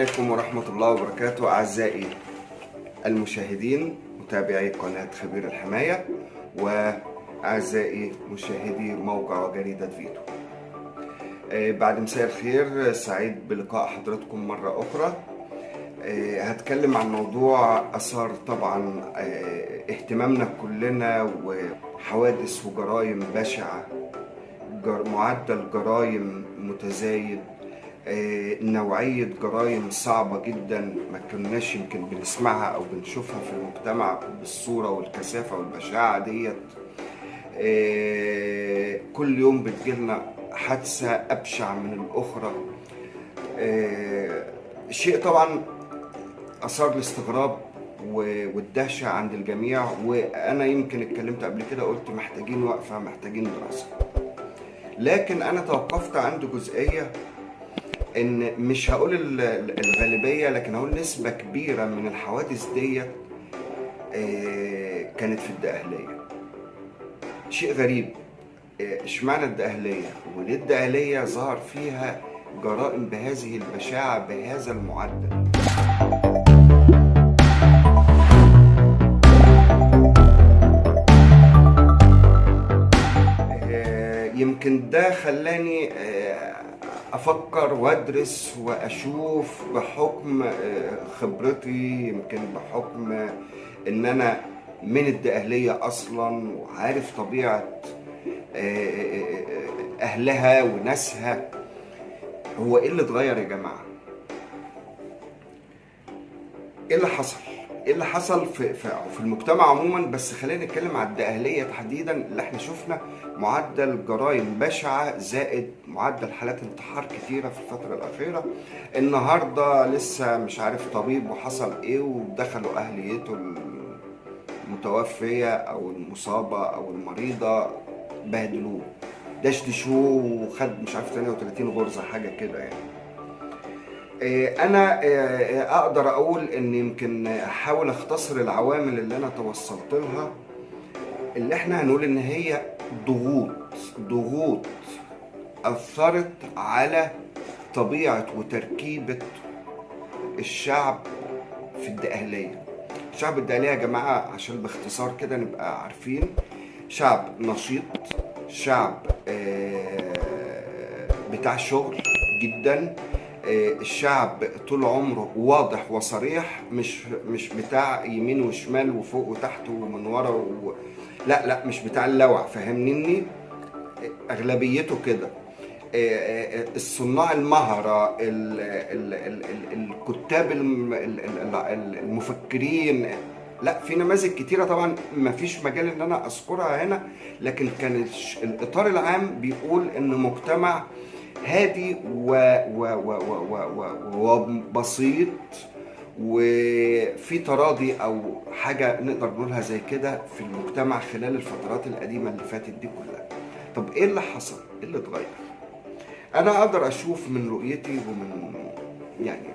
عليكم ورحمة الله وبركاته. أعزائي المشاهدين متابعي قناة خبير الحماية، وأعزائي مشاهدي موقع وجريدة فيتو، بعد مساء الخير، سعيد بلقاء حضراتكم مرة أخرى. هتكلم عن موضوع أثار طبعا اهتمامنا كلنا، وحوادث وجرائم بشعة، معدل جرائم متزايد، نوعية جرائم صعبة جدا ما كناش يمكن بنسمعها أو بنشوفها في المجتمع بالصورة والكثافة والبشاعة ديت. كل يوم بتجيلنا حادثة أبشع من الأخرى. شيء طبعا أثار الاستغراب والدهشة عند الجميع، وأنا يمكن اتكلمت قبل كده قلت محتاجين وقفة، محتاجين دراسة. لكن أنا توقفت عند جزئية ان مش هقول الغالبيه، لكن هقول نسبه كبيره من الحوادث ديت كانت في الدقهليه. شيء غريب، اشمعنى الدقهليه؟ وليه الدقهليه ظهر فيها جرائم بهذه البشاعه بهذا المعدل؟ يمكن ده خلاني افكر وادرس واشوف بحكم خبرتي، يمكن بحكم ان انا من الدقهلية اصلا وعارف طبيعة اهلها وناسها. هو ايه اللي اتغير يا جماعة؟ ايه اللي حصل؟ ايه اللي حصل في المجتمع عموما؟ بس خلينا نتكلم على الدقهلية تحديدا، اللي احنا شفنا معدل جرائم بشعة زائد معدل حالات انتحار كتيرة في الفترة الأخيرة. النهاردة لسه مش عارف طبيب وحصل ايه، ودخلوا أهليته المتوفية أو المصابة أو المريضة، بهدلوه دشدشوه وخد مش عارف 32 غرزة حاجة كده يعني. انا اقدر اقول ان يمكن احاول اختصر العوامل اللي انا توصلت لها، اللي احنا هنقول ان هي ضغوط اثرت على طبيعة وتركيبة الشعب في الدقهلية. شعب الدقهلية يا جماعة عشان باختصار كده نبقى عارفين، شعب نشيط، شعب بتاع شغل جدا، الشعب طول عمره واضح وصريح، مش بتاع يمين وشمال وفوق وتحت ومن ورا لا مش بتاع اللوع، فاهمني؟ اغلبيته كده. الصناع المهرة، الكتاب المفكرين، لا في نماذج كتيرة طبعا ما فيش مجال ان انا اذكرها هنا، لكن كان الاطار العام بيقول ان مجتمع هادي وبسيط، وفي تراضي او حاجه نقدر نقولها زي كده في المجتمع خلال الفترات القديمه اللي فاتت دي كلها. طب ايه اللي حصل؟ ايه اللي اتغير؟ انا اقدر اشوف من رؤيتي ومن يعني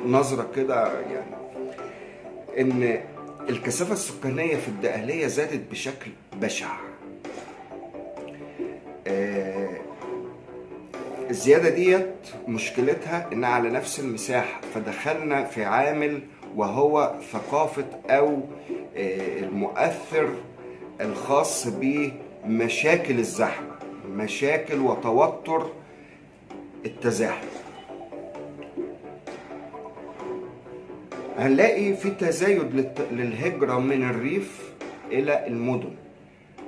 نظره كده يعني ان الكثافه السكانيه في الدقهليه زادت بشكل بشع. الزيادة ديت مشكلتها انها على نفس المساحة، فدخلنا في عامل وهو ثقافة او المؤثر الخاص بمشاكل الزحمة، مشاكل وتوتر التزاحم. هنلاقي في تزايد للهجرة من الريف الى المدن.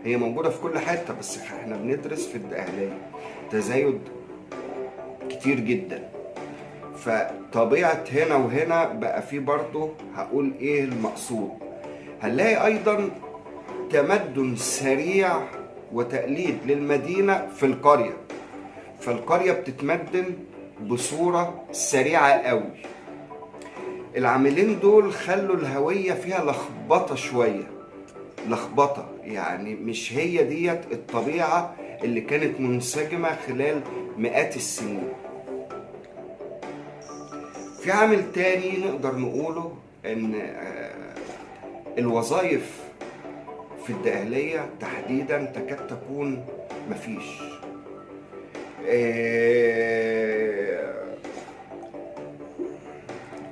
هي موجودة في كل حتة، بس احنا بندرس في الدقهلية تزايد كتير جدا. فطبيعة هنا وهنا بقى في برضه هقول ايه المقصود. هنلاقي ايضا تمدن سريع وتقليد للمدينة في القرية، فالقرية بتتمدن بصورة سريعة قوي. العاملين دول خلوا الهوية فيها لخبطة شوية، لخبطة يعني مش هي ديت الطبيعة اللي كانت منسجمة خلال مئات السنين. في عامل تاني نقدر نقوله ان الوظائف في الدقهلية تحديدا تكاد تكون مفيش.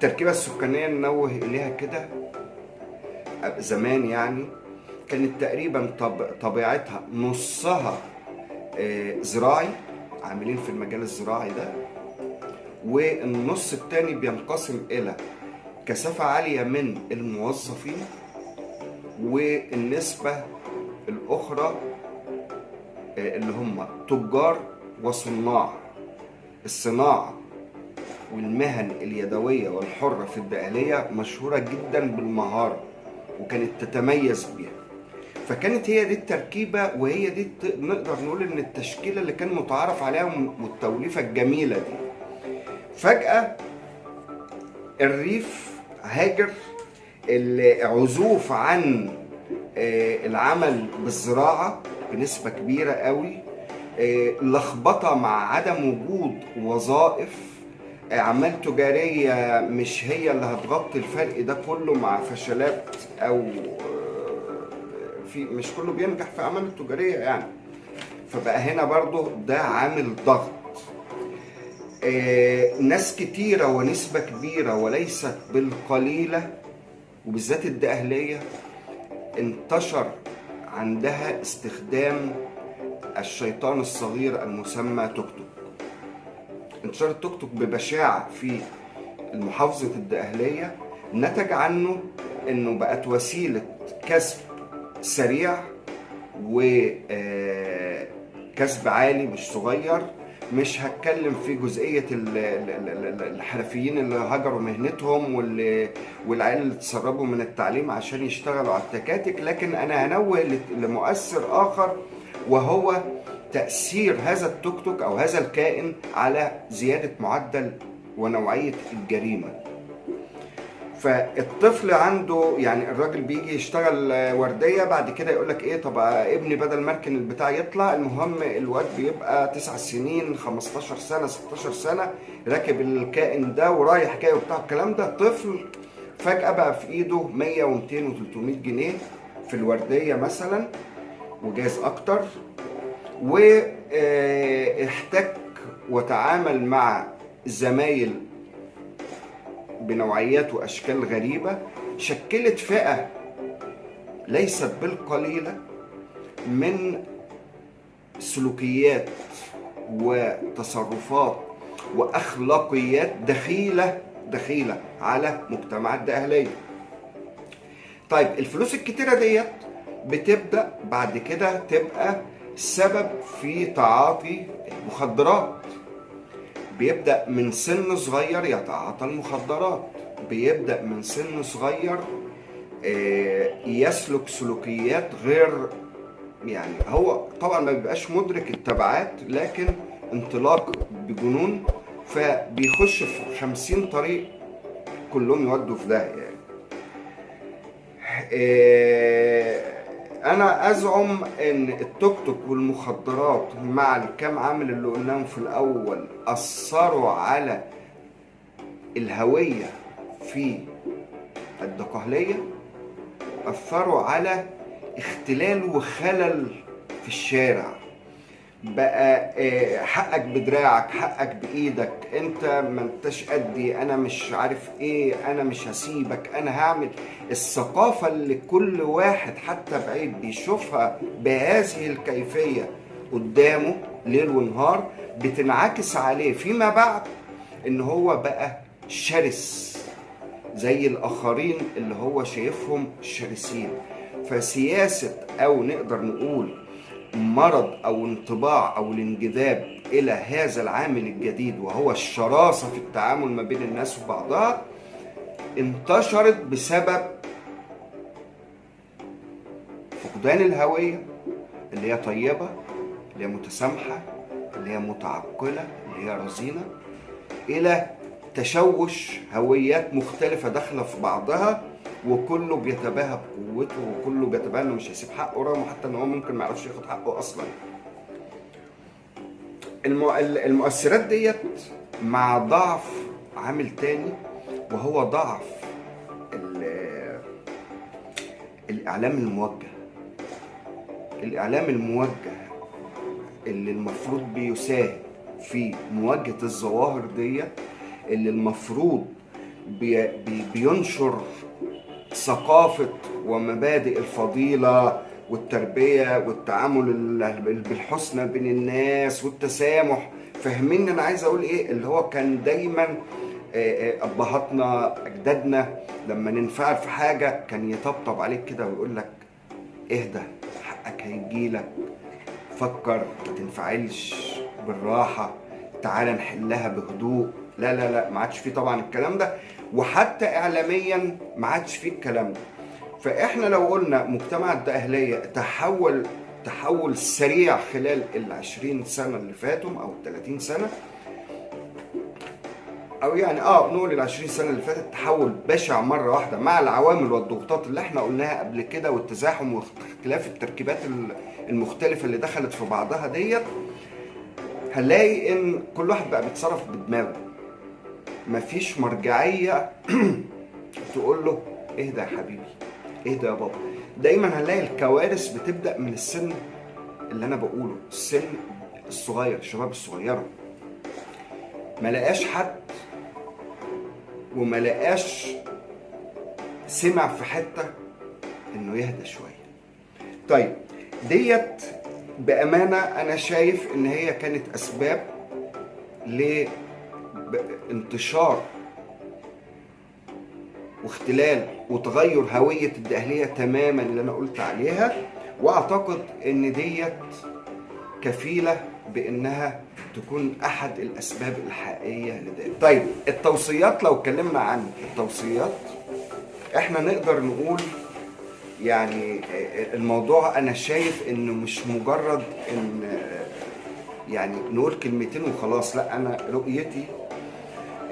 التركيبة السكانية ننوه إليها كده، زمان يعني كانت تقريبا طبيعتها نصها زراعي، عاملين في المجال الزراعي ده، والنص التاني بينقسم إلى كثافة عالية من الموظفين، والنسبة الأخرى اللي هم تجار وصناع. الصناعة والمهن اليدوية والحرة في الدقهلية مشهورة جدا بالمهارة، وكانت تتميز بيها. فكانت هي دي التركيبة، وهي دي نقدر نقول ان التشكيلة اللي كان متعارف عليها والتوليفة الجميلة دي. فجأة الريف هاجر، العزوف عن العمل بالزراعة بنسبة كبيرة قوي، لخبطة مع عدم وجود وظائف، أعمال تجارية مش هي اللي هتغطي الفرق ده كله، مع فشلات أو في مش كله بينجح في أعمال التجارية يعني. فبقى هنا برضو ده عامل ضغط. ناس كتيرة ونسبة كبيرة وليست بالقليلة، وبالذات الدقهلية، انتشر عندها استخدام الشيطان الصغير المسمى توك توك. انتشار التوك توك ببشاعة في محافظة الدقهلية نتج عنه انه بقت وسيلة كسب سريع وكسب عالي مش صغير. مش هتكلم في جزئية الحرفيين اللي هجروا مهنتهم والعيال اللي تسربوا من التعليم عشان يشتغلوا على التكاتك، لكن أنا هنوه لمؤثر آخر، وهو تأثير هذا التوك توك أو هذا الكائن على زيادة معدل ونوعية الجريمة. فالطفل عنده يعني الراجل بيجي يشتغل ورديه، بعد كده يقول لك ايه، طب ابني بدل ما اركن البتاع يطلع، المهم الواد بيبقى 9 سنين 15 سنه 16 سنه راكب الكائن ده ورايح جاي وبتاع الكلام ده. طفل فجاه بقى في ايده 100 و200 و300 جنيه في الورديه مثلا، وجايز اكتر، واحتك وتعامل مع زمايل بنوعيات وأشكال غريبة، شكلت فئة ليست بالقليلة من سلوكيات وتصرفات وأخلاقيات دخيلة على مجتمع الدقهلية. طيب الفلوس الكتيرة ديت بتبدأ بعد كده تبقى سبب في تعاطي المخدرات. بيبدأ من سن صغير يتعاطى المخدرات، بيبدأ من سن صغير يسلك سلوكيات غير، يعني هو طبعا ما بيبقاش مدرك التبعات، لكن انطلاق بجنون، فبيخش في 50 طريق كلهم يودوا في داهية يعني. انا ازعم ان التوك توك والمخدرات مع الكام عامل اللي قلناهم في الاول اثروا على الهوية في الدقهلية، اثروا على اختلال وخلل في الشارع. بقى حقك بدراعك، حقك بايدك، انت ما انتش قدي، انا مش عارف ايه، انا مش هسيبك، انا هعمل. الثقافة اللي كل واحد حتى بعيد بيشوفها بهذه الكيفية قدامه ليل ونهار، بتنعكس عليه فيما بعد ان هو بقى شرس زي الاخرين اللي هو شايفهم شرسين. فسياسة او نقدر نقول مرض او انطباع او الانجذاب الى هذا العامل الجديد، وهو الشراسة في التعامل ما بين الناس وبعضها، انتشرت بسبب فقدان الهوية اللي هي طيبة، اللي هي متسامحة، اللي هي متعقلة، اللي هي رزينة، الى تشوش هويات مختلفة داخلة في بعضها، وكله بيتباهى بقوته، وكله بيتباهى انه مش هيسيب حقه، رغم حتى ان هو ممكن ما يعرفش ياخد حقه اصلا. المؤثرات ديت مع ضعف عامل تاني، وهو ضعف الاعلام الموجه. الاعلام الموجه اللي المفروض بيساهم في مواجهة الظواهر ديت، اللي المفروض بينشر ثقافة ومبادئ الفضيلة والتربية والتعامل بالحسنى بين الناس والتسامح. فاهمين انا عايز اقول ايه؟ اللي هو كان دايما ابهاتنا اجدادنا لما ننفعل في حاجة كان يطبطب عليك كده ويقول لك اهدى، حقك هيجيلك، فكر، ما تنفعلش، بالراحة، تعالى نحلها بهدوء. لا لا لا، ما عادش فيه طبعا الكلام ده، وحتى اعلاميا ما عادش فيه الكلام ده. فاحنا لو قلنا مجتمع الدقهلية تحول سريع خلال ال20 سنة اللي فاتوا او ال30 سنة، او يعني نقول ال20 سنة اللي فاتت، تحول بشع مرة واحدة مع العوامل والضغوطات اللي احنا قلناها قبل كده، والتزاحم واختلاف التركيبات المختلفة اللي دخلت في بعضها ديت. هنلاقي ان كل واحد بقى بيتصرف بدماغه، مفيش مرجعية تقول له اهدى يا حبيبي، اهدى يا بابا. دايما هنلاقي الكوارث بتبدأ من السن اللي انا بقوله، السن الصغير، الشباب الصغيرة. ما لقاش حد وما لقاش سمع في حتة انه يهدى شوية. طيب ديت بأمانة انا شايف ان هي كانت اسباب لانتشار واختلال وتغير هوية الدقهلية تماما اللي انا قلت عليها، واعتقد ان ديت كفيلة بانها تكون احد الاسباب الحقيقية لده. طيب التوصيات، لو اتكلمنا عن التوصيات، احنا نقدر نقول يعني الموضوع انا شايف انه مش مجرد ان يعني نقول كلمتين وخلاص. لا، انا رؤيتي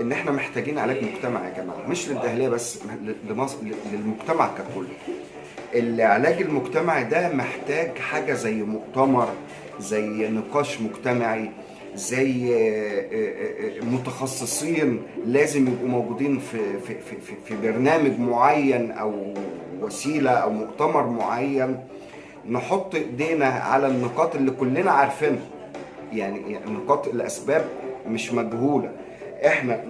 ان احنا محتاجين علاج مجتمعي يا جماعه، مش للدقهلية بس، لمصر، للمجتمع ككل. العلاج المجتمعي ده محتاج حاجه زي مؤتمر، زي نقاش مجتمعي، زي متخصصين لازم يبقوا موجودين في برنامج معين او وسيله او مؤتمر معين، نحط ايدينا على النقاط اللي كلنا عارفينها. يعني نقاط الاسباب مش مجهوله، احنا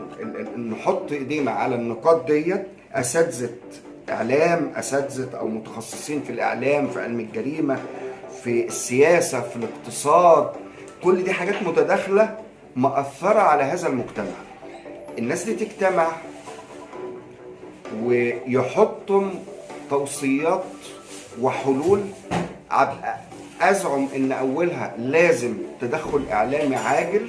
نحط ايدينا على النقاط ديت. اساتذه اعلام، اساتذه او متخصصين في الاعلام، في علم الجريمه، في السياسه، في الاقتصاد، كل دي حاجات متداخله مأثره على هذا المجتمع. الناس دي تجتمع ويحطوا توصيات وحلول. ازعم ان اولها لازم تدخل اعلامي عاجل،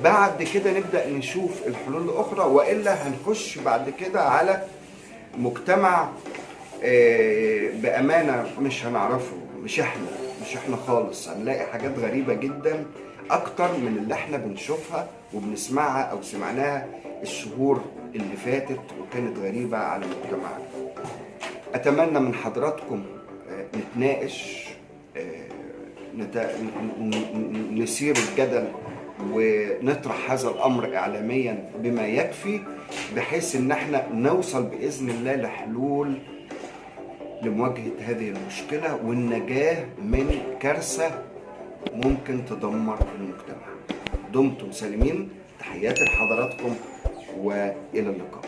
بعد كده نبدأ نشوف الحلول الاخرى، والا هنخش بعد كده على مجتمع بأمانة مش هنعرفه، مش احنا خالص. هنلاقي حاجات غريبة جدا اكتر من اللي احنا بنشوفها وبنسمعها او سمعناها الشهور اللي فاتت وكانت غريبة على مجتمعنا. اتمنى من حضراتكم نتناقش، نثير الجدل ونطرح هذا الامر اعلاميا بما يكفي، بحيث ان احنا نوصل باذن الله لحلول لمواجهة هذه المشكلة والنجاة من كارثة ممكن تدمر المجتمع. دمتم سالمين، تحياتي لحضراتكم والى اللقاء.